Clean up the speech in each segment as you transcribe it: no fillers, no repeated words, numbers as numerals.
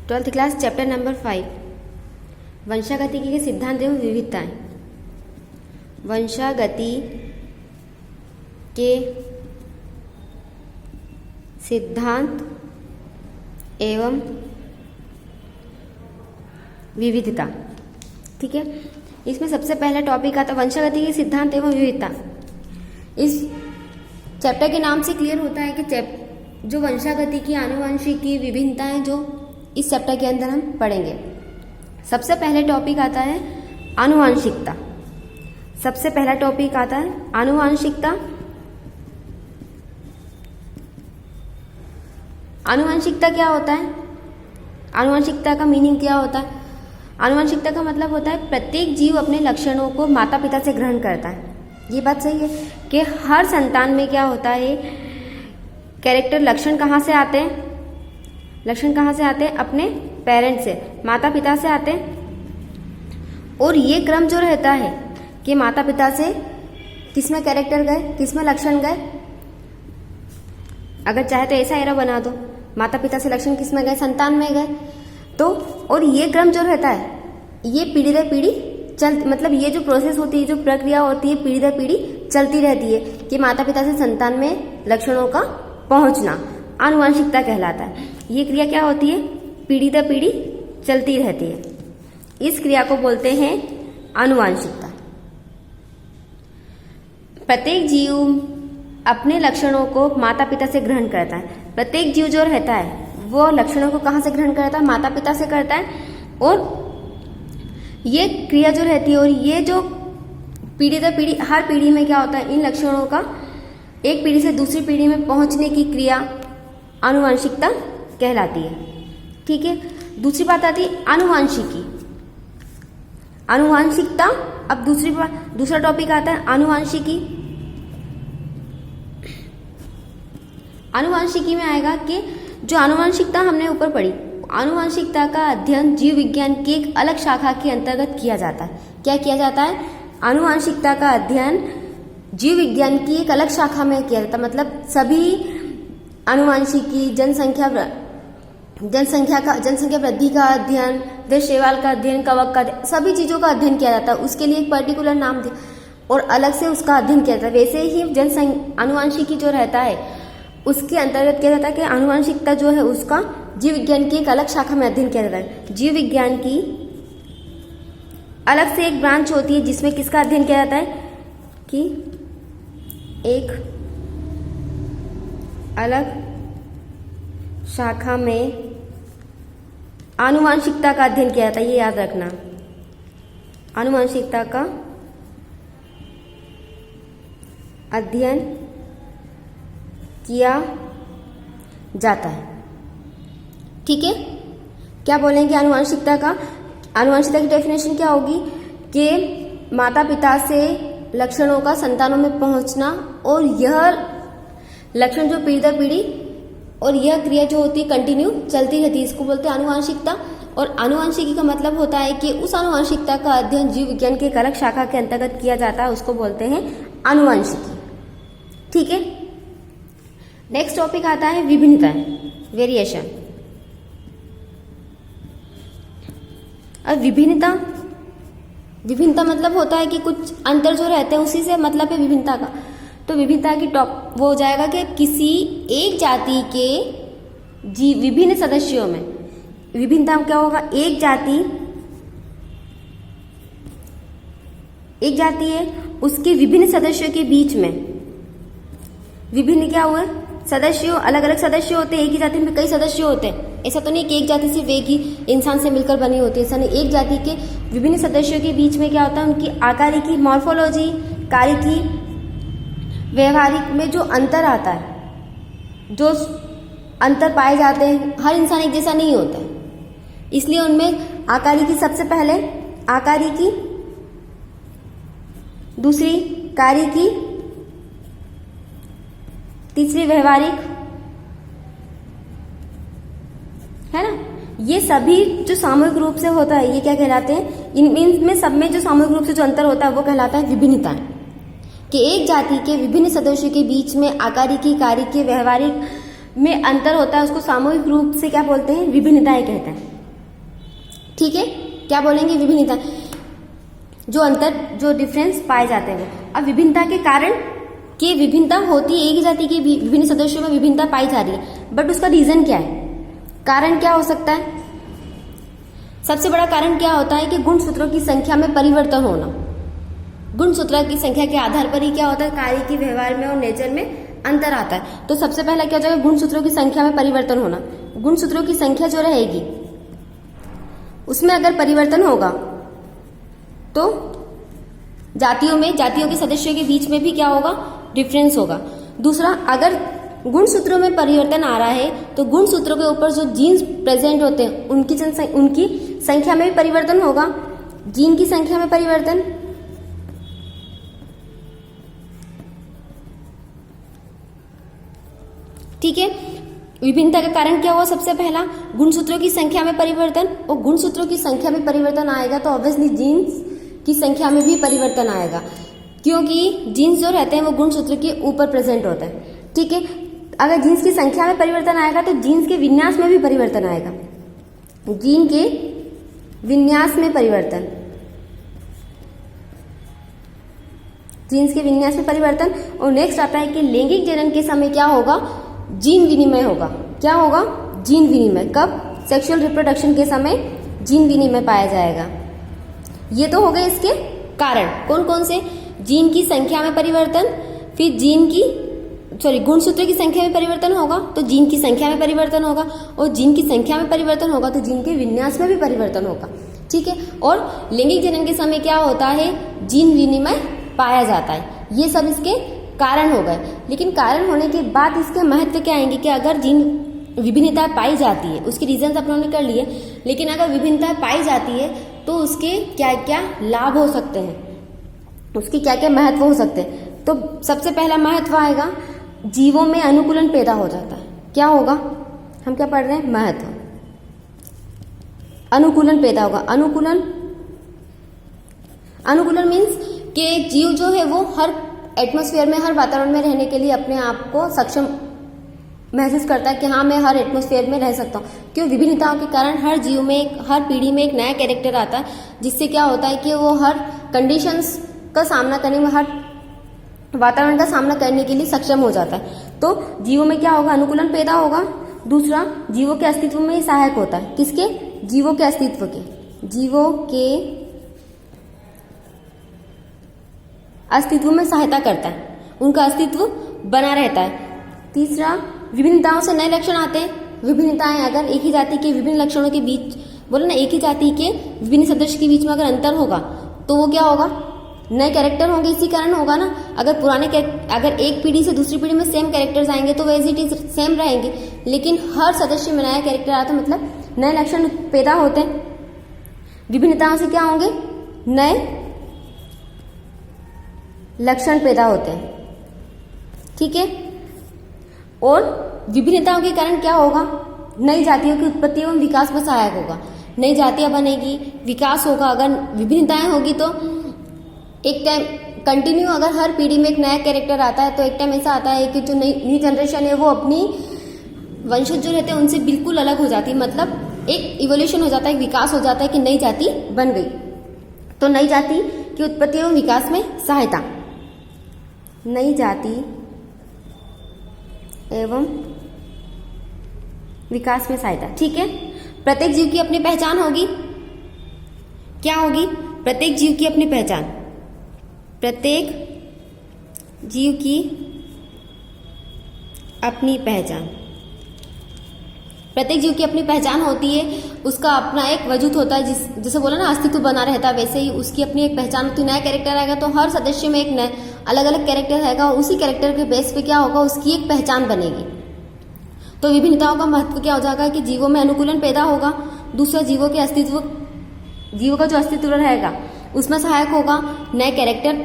12th class chapter number 5 वंशागतिकी के सिद्धांत एवं विविधताएं। वंशागति के सिद्धांत एवं विविधता। ठीक है, इसमें सबसे पहला टॉपिक आता वंशागति के सिद्धांत एवं विविधता। इस चैप्टर के नाम से क्लियर होता है कि जो वंशागति की आनुवंशिकी विभिन्नताएं जो इस चैप्टर के अंदर हम पढ़ेंगे। सबसे पहले टॉपिक आता है आनुवंशिकता। सबसे पहला टॉपिक आता है आनुवंशिकता। आनुवंशिकता क्या होता है? आनुवंशिकता का मीनिंग क्या होता है? आनुवंशिकता का मतलब होता है प्रत्येक जीव अपने लक्षणों को माता पिता से ग्रहण करता है। ये बात सही है कि हर संतान में क्या होता है, कैरेक्टर लक्षण कहाँ से आते हैं? लक्षण कहाँ से आते हैं? अपने पेरेंट्स से, माता पिता से आते हैं। और ये क्रम जो रहता है कि माता पिता से किसमें कैरेक्टर गए, किसमें लक्षण गए, अगर चाहे तो ऐसा एरा बना दो, माता पिता से लक्षण किसमें गए? संतान में गए। तो और ये क्रम जो रहता है ये पीढ़ी दर पीढ़ी मतलब ये जो प्रोसेस होती है, जो प्रक्रिया होती है, पीढ़ी दर पीढ़ी चलती रहती है कि माता पिता से संतान में लक्षणों का पहुंचना आनुवंशिकता कहलाता है। ये क्रिया क्या होती है? पीढ़ी दर पीढ़ी चलती रहती है। इस क्रिया को बोलते हैं आनुवंशिकता। प्रत्येक जीव अपने लक्षणों को माता पिता से ग्रहण करता है। प्रत्येक जीव जो रहता है वो लक्षणों को कहाँ से ग्रहण करता है? माता पिता से करता है। और ये क्रिया जो रहती है और ये जो पीढ़ी दर पीढ़ी, हर पीढ़ी में क्या होता है, इन लक्षणों का एक पीढ़ी से दूसरी पीढ़ी में पहुंचने की क्रिया आनुवंशिकता कहलाती है। ठीक है, दूसरी बात आती है आनुवंशिकी। आनुवंशिकता। अब दूसरा टॉपिक आता है आनुवंशिकी। आनुवंशिकी में आएगा कि जो आनुवंशिकता हमने ऊपर पढ़ी, आनुवंशिकता का अध्ययन जीव विज्ञान की एक अलग शाखा के अंतर्गत किया जाता है। क्या किया जाता है? आनुवंशिकता का अध्ययन जीव विज्ञान की एक अलग शाखा में किया जाता है। मतलब सभी आनुवंशिकी, जनसंख्या वृद्धि का अध्ययन, देश शैवाल का अध्ययन, कवक का अध्ययन, सभी चीजों का अध्ययन किया जाता है। उसके लिए एक पर्टिकुलर नाम और अलग से उसका अध्ययन किया जाता है। वैसे ही आनुवंशिकी जो रहता है उसके अंतर्गत किया जाता है कि आनुवंशिकता जो है उसका जीव विज्ञान की एक अलग शाखा में अध्ययन किया जाता है। जीव विज्ञान की अलग से एक ब्रांच होती है जिसमें किसका अध्ययन किया जाता है कि एक अलग शाखा में आनुवंशिकता का अध्ययन किया जाता है। ये याद रखना, आनुवंशिकता का अध्ययन किया जाता है। ठीक है, क्या बोलेंगे आनुवंशिकता का? आनुवंशिकता की डेफिनेशन क्या होगी कि माता पिता से लक्षणों का संतानों में पहुंचना और यह लक्षण जो पीढ़ी दर पीढ़ी और यह क्रिया जो होती है कंटिन्यू चलती रहती है, इसको बोलते हैं आनुवंशिकता। और आनुवंशिकी का मतलब होता है कि उस आनुवंशिकता का अध्ययन जीव विज्ञान की एक अलग शाखा के अंतर्गत किया जाता है, उसको बोलते हैं आनुवंशिकी। ठीक है, नेक्स्ट टॉपिक आता है विभिन्नताएं, वेरिएशन। अब विभिन्नता मतलब होता है कि कुछ अंतर जो रहते हैं, उसी से मतलब है विभिन्नता का। तो विभिन्नता की वो हो जाएगा कि किसी एक जाति के विभिन्न सदस्यों में विभिन्नता क्या होगा? एक जाति है, उसके विभिन्न सदस्यों के बीच में विभिन्न क्या हुआ? सदस्यों, अलग अलग सदस्य होते हैं। एक ही जाति में कई सदस्य होते हैं। ऐसा तो नहीं कि एक जाति सिर्फ एक ही इंसान से मिलकर बनी होती है, ऐसा नहीं। एक जाति के विभिन्न सदस्यों के बीच में क्या होता है? उनकी आकारिकी, मॉर्फोलॉजी, कारिकी, व्यवहारिक में जो अंतर आता है, जो अंतर पाए जाते हैं, हर इंसान एक जैसा नहीं होता है, इसलिए उनमें आकारिकी सबसे पहले, आकारिकी, दूसरी कारिकी, तीसरी व्यवहारिक, है ना। ये सभी जो सामूहिक रूप से होता है ये क्या कहलाते हैं? इनमें सब में जो सामूहिक रूप से जो अंतर होता है वो कहलाता है विभिन्नता। कि एक जाति के विभिन्न सदस्यों के बीच में आकारिकी, कारिकी, व्यवहारिक में अंतर होता है, उसको सामूहिक रूप से क्या बोलते हैं? विभिन्नताएं कहते हैं। ठीक है, क्या बोलेंगे? विभिन्नता, जो अंतर, जो डिफरेंस पाए जाते हैं वो। अब विभिन्नता के कारण कि विभिन्नता होती है, एक ही जाति के विभिन्न सदस्यों में विभिन्नता पाई जा रही है, बट उसका रीजन क्या है, कारण क्या हो सकता है? सबसे बड़ा कारण क्या होता है कि गुणसूत्रों की संख्या में परिवर्तन होना। गुणसूत्रों की संख्या के आधार पर ही क्या होता है, कार्य के व्यवहार में और नेचर में अंतर आता है। तो सबसे पहला क्या हो जाएगा, गुणसूत्रों की संख्या में परिवर्तन होना। गुणसूत्रों की संख्या जो रहेगी उसमें अगर परिवर्तन होगा तो जातियों के सदस्यों के बीच में भी क्या होगा, डिफरेंस होगा। दूसरा, अगर गुणसूत्रों में परिवर्तन आ रहा है तो गुणसूत्रों के ऊपर जो जीन्स प्रेजेंट होते हैं उनकी संख्या में भी परिवर्तन होगा। जीन की संख्या में परिवर्तन, ठीक है। विभिन्नता का कारण क्या हुआ, सबसे पहला गुणसूत्रों की संख्या में परिवर्तन, और गुणसूत्रों की संख्या में परिवर्तन आएगा तो ऑब्वियसली जीन्स की संख्या में भी परिवर्तन आएगा, क्योंकि जीन्स जो रहते हैं वो गुणसूत्र के ऊपर प्रेजेंट होता है, ठीक है। अगर जीन्स की संख्या में परिवर्तन आएगा तो जीन्स के विन्यास में भी परिवर्तन आएगा। जीन के विन्यास में परिवर्तन, जीन्स के विन्यास में परिवर्तन। और नेक्स्ट आता है कि लैंगिक जनन के समय क्या होगा, जीन विनिमय होगा। क्या होगा, जीन विनिमय। कब, सेक्सुअल रिप्रोडक्शन के समय जीन विनिमय पाया जाएगा। ये तो हो गए इसके कारण, कौन कौन से, जीन की संख्या में परिवर्तन, फिर गुणसूत्र की संख्या में परिवर्तन होगा तो जीन की संख्या में परिवर्तन होगा, और जीन की संख्या में परिवर्तन होगा तो जीन के विन्यास में भी परिवर्तन होगा, ठीक है। और लैंगिक जनन के समय क्या होता है, जीन विनिमय पाया जाता है। ये सब इसके कारण हो गए। लेकिन कारण होने के बाद इसके महत्व क्या आएंगे कि अगर जीन विभिन्नता पाई जाती है, उसके रीजन अपन ने कर लिए, लेकिन अगर विभिन्नता पाई जाती है तो उसके क्या क्या लाभ हो सकते हैं, उसके क्या क्या महत्व हो सकते हैं। तो सबसे पहला महत्व आएगा, जीवों में अनुकूलन पैदा हो जाता है। क्या होगा, हम क्या पढ़ रहे हैं, महत्व, अनुकूलन पैदा होगा। अनुकूलन मीन्स कि जीव जो है वो हर एटमॉस्फेयर में, हर वातावरण में रहने के लिए अपने आप को सक्षम महसूस करता है कि हाँ मैं हर एटमॉस्फेयर में रह सकता हूँ। क्यों, विभिन्नताओं के कारण हर जीव में, हर पीढ़ी में एक नया कैरेक्टर आता है, जिससे क्या होता है कि वो हर कंडीशंस का सामना करने में, हर वातावरण का सामना करने के लिए सक्षम हो जाता है। तो जीवों में क्या होगा, अनुकूलन पैदा होगा। दूसरा, जीवों के अस्तित्व में सहायक होता है। किसके, जीवों के अस्तित्व के, जीवों के अस्तित्व में सहायता करता है, उनका अस्तित्व बना रहता है। तीसरा, विभिन्नताओं से नए लक्षण आते हैं। विभिन्नताएं, अगर एक ही जाति के विभिन्न लक्षणों के बीच, बोले ना, एक ही जाति के विभिन्न सदस्य के बीच में अगर अंतर होगा तो वो क्या होगा, नए कैरेक्टर होंगे। इसी कारण होगा ना, अगर एक पीढ़ी से दूसरी पीढ़ी में सेम कैरेक्टर्स आएंगे तो वैसे इट इज सेम रहेंगे, लेकिन हर सदस्य में नया कैरेक्टर आता है, मतलब नए लक्षण पैदा होते हैं। विभिन्नताओं से क्या होंगे, नए लक्षण पैदा होते हैं, ठीक है। और विभिन्नताओं के कारण क्या होगा, नई जातियों की उत्पत्ति एवं विकास में सहायक होगा। नई जातियां बनेगी, विकास होगा। अगर विभिन्नताएं होगी तो एक टाइम कंटिन्यू, अगर हर पीढ़ी में एक नया कैरेक्टर आता है तो एक टाइम ऐसा आता है कि जो नई जनरेशन है वो अपनी वंशज जो रहते हैं उनसे बिल्कुल अलग हो जाती है, मतलब एक इवोल्यूशन हो जाता है, विकास हो जाता है कि नई जाति बन गई। तो नई जाति की उत्पत्ति एवं विकास में सहायता, नई जाति एवं विकास में सहायता, ठीक है। प्रत्येक जीव की अपनी पहचान होगी। क्या होगी, प्रत्येक जीव की अपनी पहचान, प्रत्येक जीव की अपनी पहचान, प्रत्येक जीव की अपनी पहचान होती है, उसका अपना एक वजूद होता है, जैसे बोला ना अस्तित्व बना रहता है, वैसे ही उसकी अपनी एक पहचान होती है। नया कैरेक्टर आएगा तो हर सदस्य में एक नया अलग अलग कैरेक्टर रहेगा, और उसी कैरेक्टर के बेस पे क्या होगा, उसकी एक पहचान बनेगी। तो विभिन्नताओं का महत्व क्या हो जाएगा कि जीवों में अनुकूलन पैदा होगा। दूसरा, जीवों का जो अस्तित्व रहेगा उसमें सहायक होगा। नए कैरेक्टर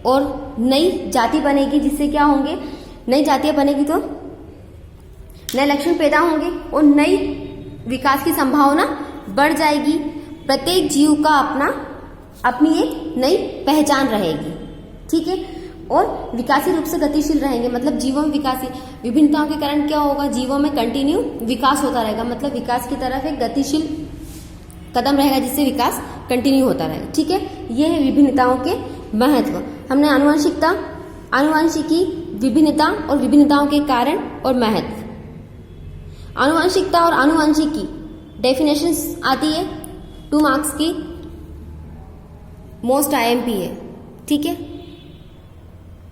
और नई जाति बनेगी, जिससे क्या होंगे, नई जातियां बनेगी तो नए लक्षण पैदा होंगे और नई विकास की संभावना बढ़ जाएगी। प्रत्येक जीव का अपनी एक नई पहचान रहेगी, ठीक है। और विकासी रूप से गतिशील रहेंगे, मतलब जीवों में विकासी। विभिन्नताओं के कारण क्या होगा, जीवों में कंटिन्यू विकास होता रहेगा, मतलब विकास की तरफ एक गतिशील कदम रहेगा जिससे विकास कंटिन्यू होता रहेगा। ठीक है, ये है विभिन्नताओं के महत्व। हमने आनुवंशिकता, आनुवंशिकी, विभिन्नता और विभिन्नताओं के कारण और महत्व। आनुवंशिकता और आनुवंशिकी डेफिनेशंस आती है 2 मार्क्स की, मोस्ट IMP है। ठीक है।